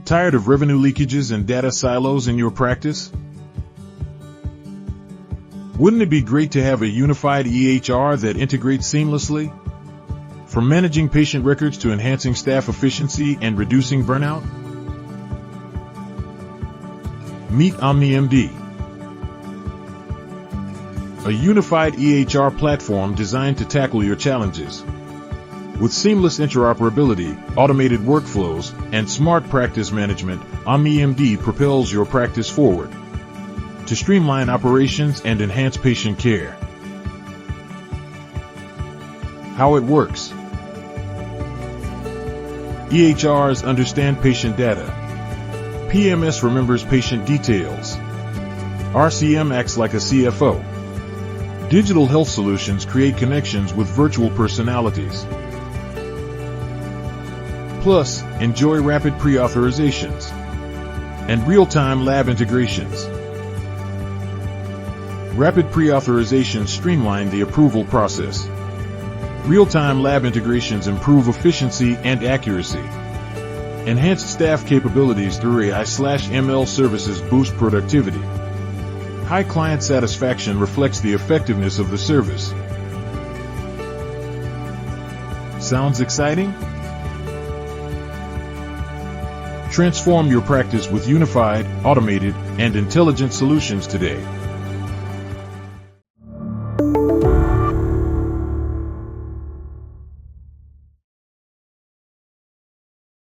Tired of revenue leakages and data silos in your practice? Wouldn't it be great to have a unified EHR that integrates seamlessly? From managing patient records to enhancing staff efficiency and reducing burnout? Meet OmniMD, a unified EHR platform designed to tackle your challenges. With seamless interoperability, automated workflows, and smart practice management, OmniMD propels your practice forward to streamline operations and enhance patient care. How it works. EHRs understand patient data. PMS remembers patient details. RCM acts like a CFO. Digital health solutions create connections with virtual personalities. Plus, enjoy rapid pre-authorizations and real-time lab integrations. Rapid pre-authorizations streamline the approval process. Real-time lab integrations improve efficiency and accuracy. Enhanced staff capabilities through AI/ML services boost productivity. High client satisfaction reflects the effectiveness of the service. Sounds exciting? Transform your practice with unified, automated, and intelligent solutions today.